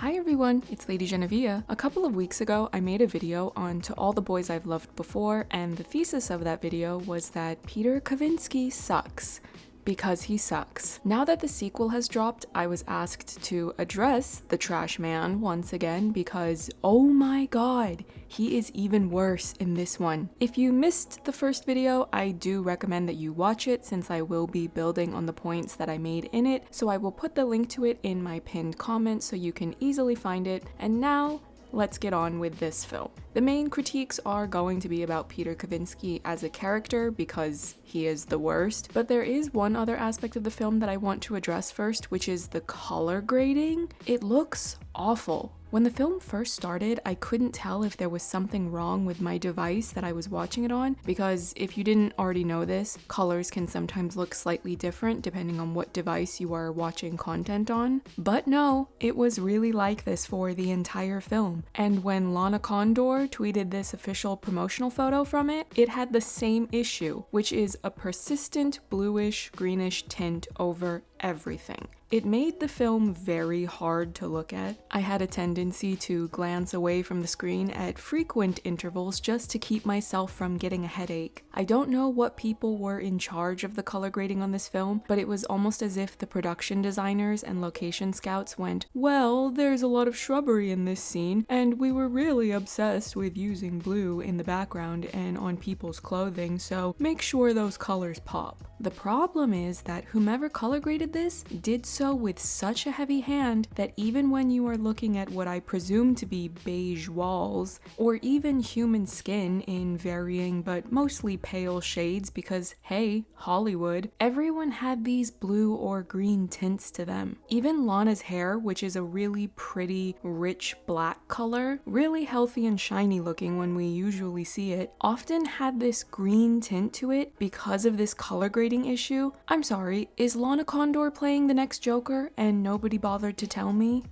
Hi everyone, it's LadyJenevia. A couple of weeks ago, I made a video on To All the Boys I've Loved Before, and the thesis of that video was that Peter Kavinsky sucks. Because he sucks. Now that the sequel has dropped, I was asked to address the trash man once again because, oh my god, he is even worse in this one. If you missed the first video, I do recommend that you watch it since I will be building on the points that I made in it, so I will put the link to it in my pinned comment so you can easily find it. And now, let's get on with this film. The main critiques are going to be about Peter Kavinsky as a character because he is the worst, but there is one other aspect of the film that I want to address first, which is the color grading. It looks awful. When the film first started, I couldn't tell if there was something wrong with my device that I was watching it on, because if you didn't already know this, colors can sometimes look slightly different depending on what device you are watching content on. But no, it was really like this for the entire film. And when Lana Condor tweeted this official promotional photo from it, it had the same issue, which is a persistent bluish greenish tint over everything. It made the film very hard to look at. I had a tendency to glance away from the screen at frequent intervals just to keep myself from getting a headache. I don't know what people were in charge of the color grading on this film, but it was almost as if the production designers and location scouts went, well, there's a lot of shrubbery in this scene, and we were really obsessed with using blue in the background and on people's clothing, so make sure those colors pop. The problem is that whomever color graded this did so with such a heavy hand that even when you are looking at what I presume to be beige walls, or even human skin in varying but mostly pale shades because, hey, Hollywood, everyone had these blue or green tints to them. Even Lana's hair, which is a really pretty, rich black color, really healthy and shiny looking when we usually see it, often had this green tint to it because of this color grading issue. I'm sorry, is Lana Condor playing the next Joker and nobody bothered to tell me?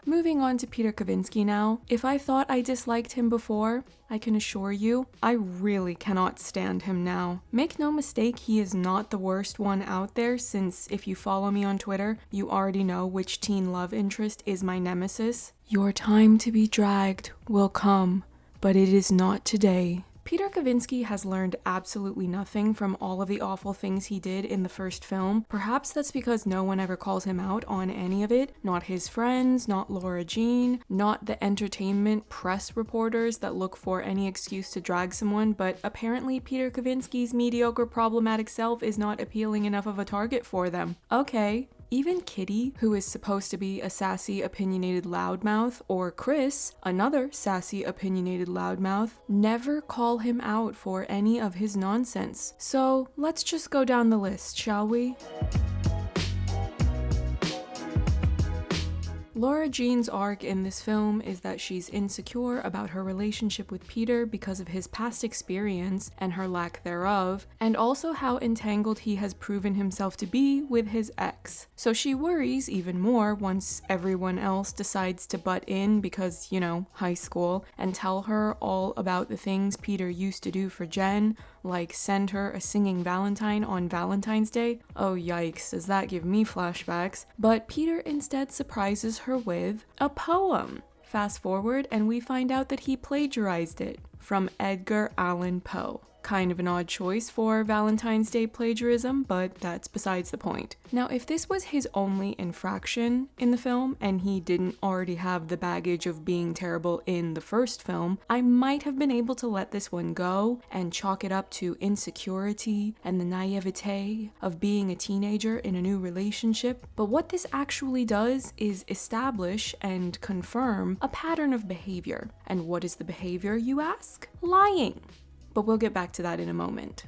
Moving on to Peter Kavinsky now. If I thought I disliked him before, I can assure you, I really cannot stand him now. Make no mistake, he is not the worst one out there, since if you follow me on Twitter, you already know which teen love interest is my nemesis. Your time to be dragged will come, but it is not today. Peter Kavinsky has learned absolutely nothing from all of the awful things he did in the first film. Perhaps that's because no one ever calls him out on any of it. Not his friends, not Lara, not the entertainment press reporters that look for any excuse to drag someone, but apparently Peter Kavinsky's mediocre problematic self is not appealing enough of a target for them. Okay. Even Kitty, who is supposed to be a sassy, opinionated loudmouth, or Chris, another sassy, opinionated loudmouth, never call him out for any of his nonsense. So let's just go down the list, shall we? Lara Jean's arc in this film is that she's insecure about her relationship with Peter because of his past experience and her lack thereof, and also how entangled he has proven himself to be with his ex. So she worries even more once everyone else decides to butt in because, you know, high school, and tell her all about the things Peter used to do for Jen, like send her a singing Valentine on Valentine's Day. Oh yikes, does that give me flashbacks? But Peter instead surprises her with a poem. Fast forward and we find out that he plagiarized it from Edgar Allan Poe. Kind of an odd choice for Valentine's Day plagiarism, but that's besides the point. Now, if this was his only infraction in the film, and he didn't already have the baggage of being terrible in the first film, I might have been able to let this one go and chalk it up to insecurity and the naivete of being a teenager in a new relationship. But what this actually does is establish and confirm a pattern of behavior. And what is the behavior, you ask? Lying. But we'll get back to that in a moment.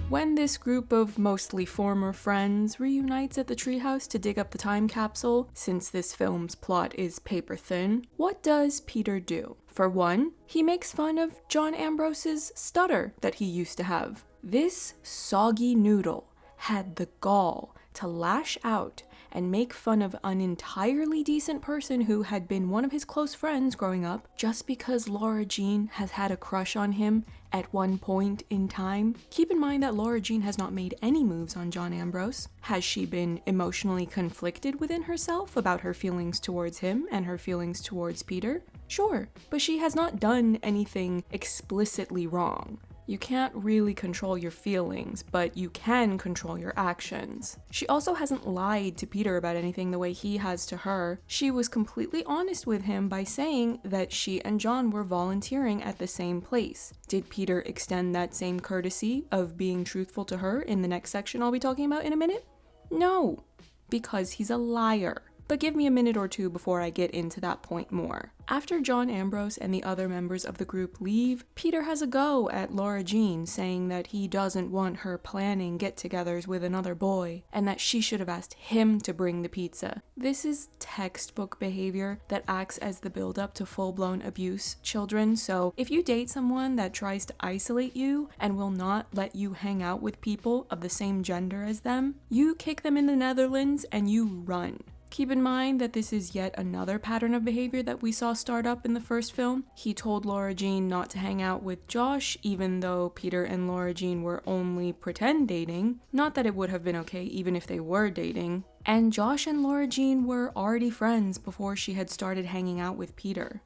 When this group of mostly former friends reunites at the treehouse to dig up the time capsule, since this film's plot is paper thin, what does Peter do? For one, he makes fun of John Ambrose's stutter that he used to have. This soggy noodle had the gall to lash out and make fun of an entirely decent person who had been one of his close friends growing up just because Lara Jean has had a crush on him at one point in time. Keep in mind that Lara Jean has not made any moves on John Ambrose. Has she been emotionally conflicted within herself about her feelings towards him and her feelings towards Peter? Sure, but she has not done anything explicitly wrong. You can't really control your feelings, but you can control your actions. She also hasn't lied to Peter about anything the way he has to her. She was completely honest with him by saying that she and John were volunteering at the same place. Did Peter extend that same courtesy of being truthful to her in the next section I'll be talking about in a minute? No, because he's a liar. But give me a minute or two before I get into that point more. After John Ambrose and the other members of the group leave, Peter has a go at Lara Jean, saying that he doesn't want her planning get-togethers with another boy, and that she should have asked him to bring the pizza. This is textbook behavior that acts as the build-up to full-blown abuse children, so if you date someone that tries to isolate you and will not let you hang out with people of the same gender as them, you kick them in the Netherlands and you run. Keep in mind that this is yet another pattern of behavior that we saw start up in the first film. He told Lara Jean not to hang out with Josh, even though Peter and Lara Jean were only pretend dating. Not that it would have been okay even if they were dating. And Josh and Lara Jean were already friends before she had started hanging out with Peter.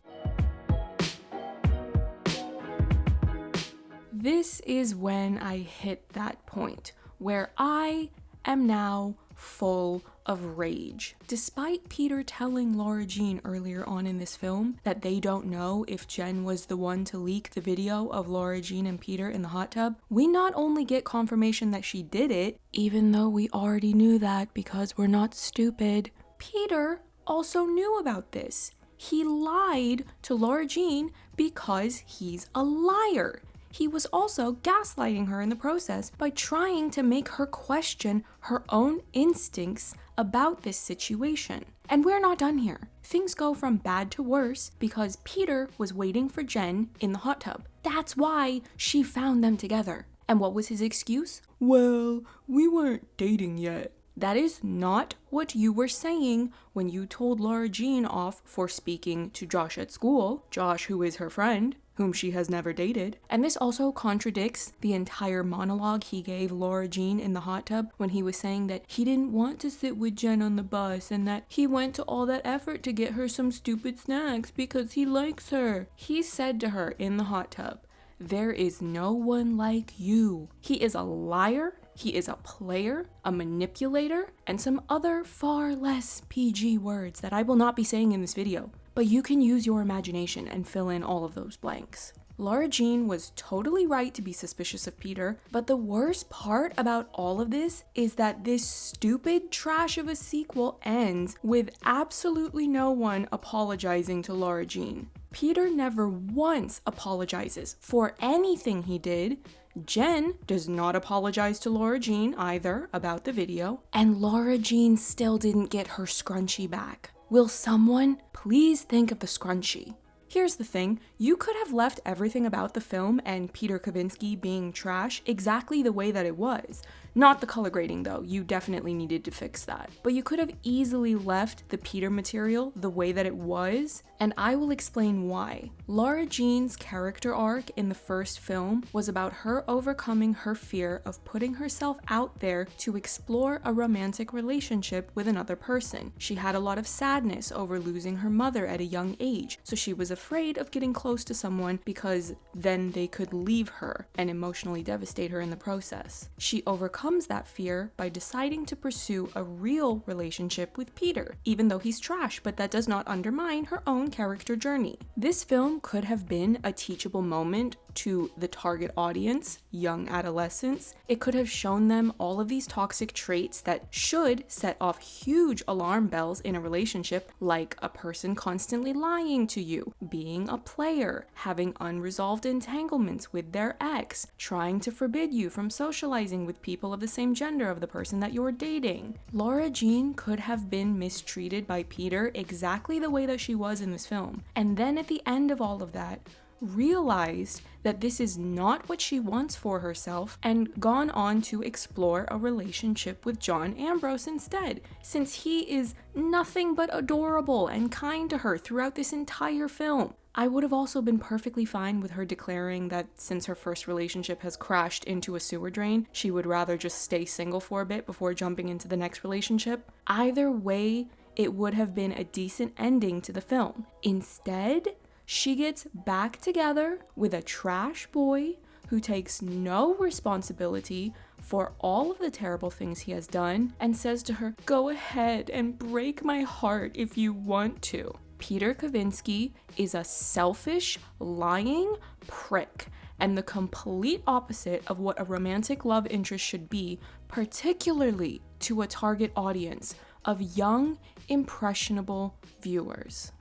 This is when I hit that point where I am now full of rage. Despite Peter telling Lara Jean earlier on in this film that they don't know if Jen was the one to leak the video of Lara Jean and Peter in the hot tub, we not only get confirmation that she did it, even though we already knew that because we're not stupid, Peter also knew about this. He lied to Lara Jean because he's a liar. He was also gaslighting her in the process by trying to make her question her own instincts about this situation. And we're not done here. Things go from bad to worse because Peter was waiting for Jen in the hot tub. That's why she found them together. And what was his excuse? Well, we weren't dating yet. That is not what you were saying when you told Lara Jean off for speaking to Josh at school. Josh, who is her friend, whom she has never dated. And this also contradicts the entire monologue he gave Lara Jean in the hot tub when he was saying that he didn't want to sit with Jen on the bus and that he went to all that effort to get her some stupid snacks because he likes her. He said to her in the hot tub, "There is no one like you." He is a liar. He is a player, a manipulator, and some other far less PG words that I will not be saying in this video. But you can use your imagination and fill in all of those blanks. Lara Jean was totally right to be suspicious of Peter, but the worst part about all of this is that this stupid trash of a sequel ends with absolutely no one apologizing to Lara Jean. Peter never once apologizes for anything he did. Jen does not apologize to Lara Jean either about the video, and Lara Jean still didn't get her scrunchie back. Will someone please think of the scrunchie? Here's the thing, you could have left everything about the film and Peter Kavinsky being trash exactly the way that it was. Not the color grading though, you definitely needed to fix that. But you could have easily left the Peter material the way that it was, and I will explain why. Lara Jean's character arc in the first film was about her overcoming her fear of putting herself out there to explore a romantic relationship with another person. She had a lot of sadness over losing her mother at a young age, so she was afraid of getting close to someone because then they could leave her and emotionally devastate her in the process. She overcomes that fear by deciding to pursue a real relationship with Peter, even though he's trash, but that does not undermine her own character journey. This film could have been a teachable moment to the target audience, young adolescents. It could have shown them all of these toxic traits that should set off huge alarm bells in a relationship, like a person constantly lying to you, being a player, having unresolved entanglements with their ex, trying to forbid you from socializing with people of the same gender of the person that you're dating. Lara Jean could have been mistreated by Peter exactly the way that she was in this film. And then at the end of all of that, realized that this is not what she wants for herself and gone on to explore a relationship with John Ambrose instead, since he is nothing but adorable and kind to her throughout this entire film. I would have also been perfectly fine with her declaring that since her first relationship has crashed into a sewer drain, she would rather just stay single for a bit before jumping into the next relationship. Either way, it would have been a decent ending to the film. Instead, she gets back together with a trash boy who takes no responsibility for all of the terrible things he has done and says to her, "Go ahead and break my heart if you want to." Peter Kavinsky is a selfish, lying prick and the complete opposite of what a romantic love interest should be, particularly to a target audience of young, impressionable viewers.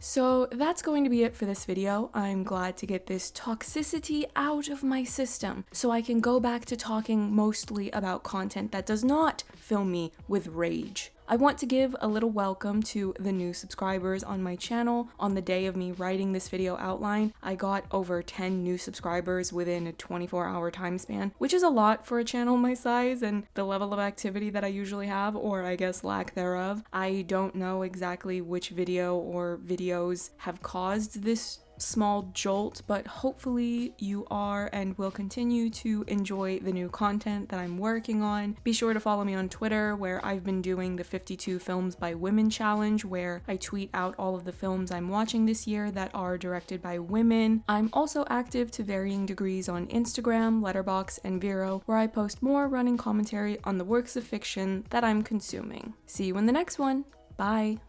So that's going to be it for this video. I'm glad to get this toxicity out of my system so I can go back to talking mostly about content that does not fill me with rage. I want to give a little welcome to the new subscribers on my channel. On the day of me writing this video outline, I got over 10 new subscribers within a 24-hour time span, which is a lot for a channel my size and the level of activity that I usually have, or I guess lack thereof. I don't know exactly which video or videos have caused this small jolt, but hopefully you are and will continue to enjoy the new content that I'm working on. Be sure to follow me on Twitter, where I've been doing the 52 Films by Women challenge, where I tweet out all of the films I'm watching this year that are directed by women. I'm also active to varying degrees on Instagram, Letterboxd, and Vero, where I post more running commentary on the works of fiction that I'm consuming. See you in the next one. Bye.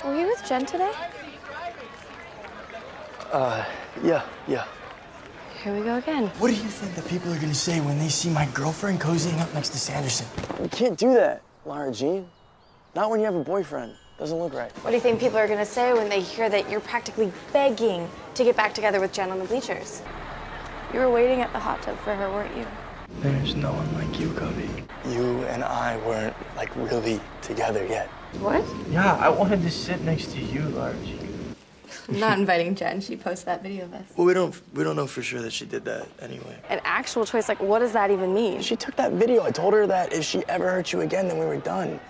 Were you with Jen today? Yeah. Here we go again. What do you think that people are gonna say when they see my girlfriend cozying up next to Sanderson? You can't do that, Lara Jean. Not when you have a boyfriend. Doesn't look right. What do you think people are gonna say when they hear that you're practically begging to get back together with Jen on the bleachers? You were waiting at the hot tub for her, weren't you? There's no one like you, Covey. You and I weren't, like, really together yet. What? Yeah, I wanted to sit next to you, Lara Jean. I'm not inviting Jen. She posted that video of us. Well, we don't know for sure that she did that anyway. An actual choice? Like, what does that even mean? She took that video. I told her that if she ever hurt you again, then we were done.